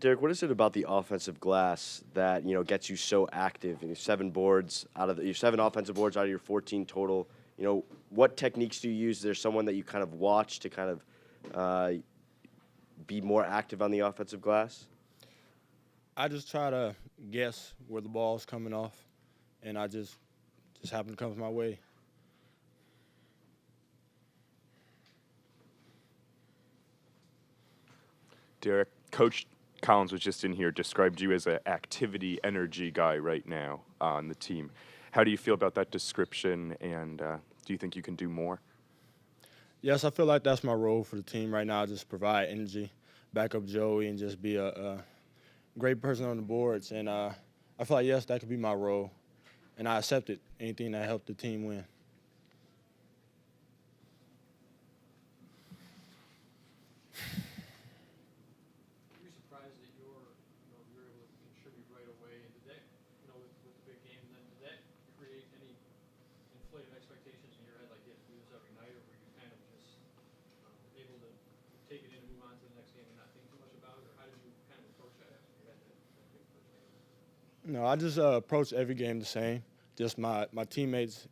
Derek, what is it about the offensive glass that gets you so active? And your 7 offensive boards out of your 14 total. What techniques do you use? Is there someone that you kind of watch to kind of be more active on the offensive glass? I just try to guess where the ball's coming off, and I just happen to come my way. Derek, Coach Collins was just in here, described you as an activity, energy guy right now on the team. How do you feel about that description, and do you think you can do more? Yes, I feel like that's my role for the team right now, just provide energy, back up Joey, and just be a great person on the boards. And I feel like, yes, that could be my role, and I accept it, anything that helped the team win. Expectations in your head, like you have to do this every night, or were you kind of just able to take it in and move on to the next game and not think too much about it, or how did you kind of approach that after you had that big first game? No, I just approach every game the same. Just my teammates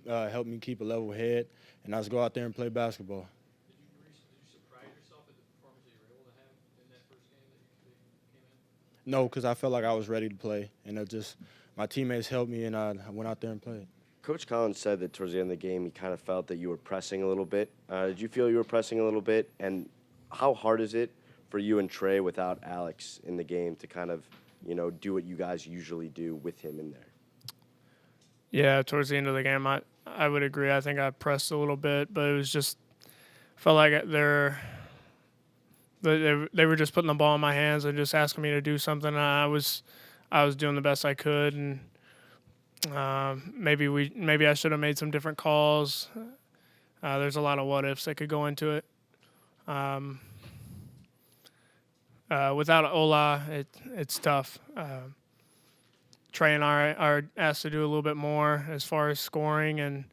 help me keep a level head, and I just go out there and play basketball. Did you surprise yourself at the performance that you were able to have in that first game that you came in? No, because I felt like I was ready to play, and my teammates helped me, and I went out there and played. Coach Collins said that towards the end of the game, he kind of felt that you were pressing a little bit. Did you feel you were pressing a little bit? And how hard is it for you and Trey without Alex in the game to kind of, do what you guys usually do with him in there? Yeah, towards the end of the game, I would agree. I think I pressed a little bit, but it was just felt like they were just putting the ball in my hands and just asking me to do something. And I was doing the best I could, and maybe I should have made some different calls. There's a lot of what ifs that could go into it. Without Ola, it's tough. Trey and I are asked to do a little bit more as far as scoring, and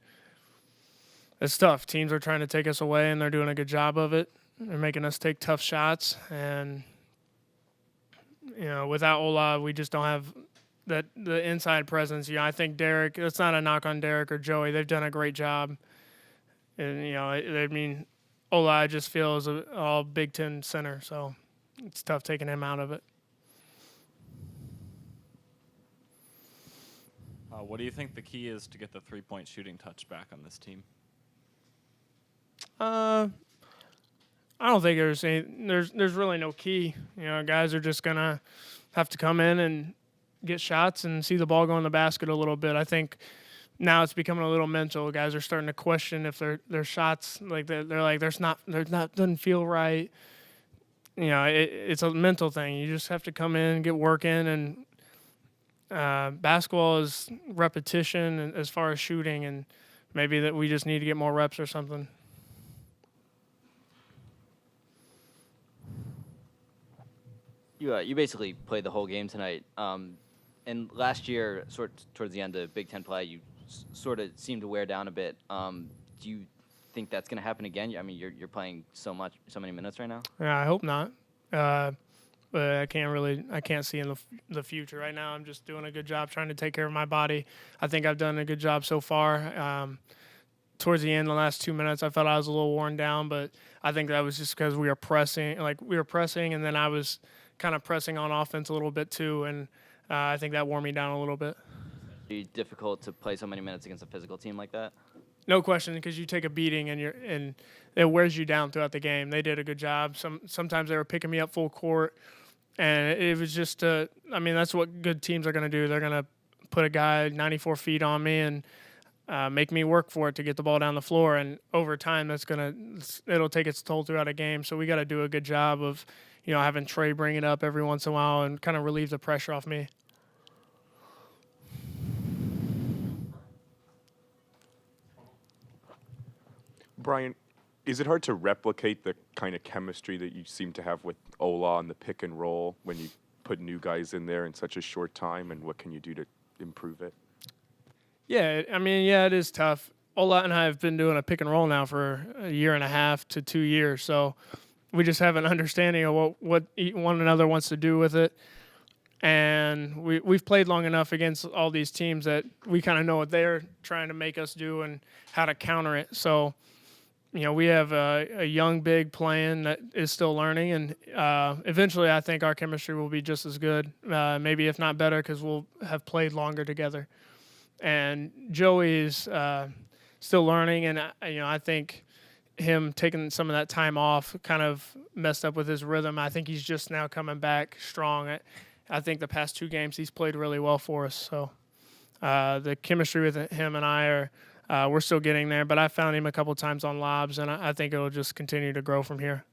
it's tough. Teams are trying to take us away, and they're doing a good job of it. They're making us take tough shots, and without Ola, we just don't have the inside presence. I think Derek, it's not a knock on Derek or Joey. They've done a great job. And, Ola, I just feel is all Big Ten center, so it's tough taking him out of it. What do you think the key is to get the three-point shooting touch back on this team? I don't think there's really no key. Guys are just gonna have to come in and get shots and see the ball go in the basket a little bit. I think now it's becoming a little mental. Guys are starting to question if their shots they're like doesn't feel right. It's a mental thing. You just have to come in, get work in, and basketball is repetition as far as shooting, and maybe that we just need to get more reps or something. You basically played the whole game tonight. And last year, towards the end of Big Ten play, you sort of seemed to wear down a bit. Do you think that's going to happen again? I mean, you're playing so many minutes right now. Yeah, I hope not. But I can't see in the future right now. I'm just doing a good job trying to take care of my body. I think I've done a good job so far. Towards the end, the last 2 minutes, I felt I was a little worn down, but I think that was just because we were pressing, and then I was kind of pressing on offense a little bit too, and I think that wore me down a little bit. It's difficult to play so many minutes against a physical team like that? No question, because you take a beating and it wears you down throughout the game. They did a good job. Sometimes they were picking me up full court, and it was just that's what good teams are going to do. They're going to put a guy 94 feet on me and make me work for it to get the ball down the floor. And over time, it'll take its toll throughout a game. So we got to do a good job of having Trey bring it up every once in a while and kind of relieve the pressure off me. Bryant, is it hard to replicate the kind of chemistry that you seem to have with Ola on the pick and roll when you put new guys in there in such a short time, and what can you do to improve it? Yeah, it is tough. Ola and I have been doing a pick and roll now for a year and a half to 2 years, so we just have an understanding of what one another wants to do with it. And we've played long enough against all these teams that we kind of know what they're trying to make us do and how to counter it. So, we have a young big playing that is still learning, and eventually I think our chemistry will be just as good, maybe if not better, because we'll have played longer together. And Joey is still learning, and I think him taking some of that time off kind of messed up with his rhythm. I think he's just now coming back strong. I think the past 2 games he's played really well for us. So the chemistry with him and I we're still getting there. But I found him a couple times on lobs, and I think it'll just continue to grow from here.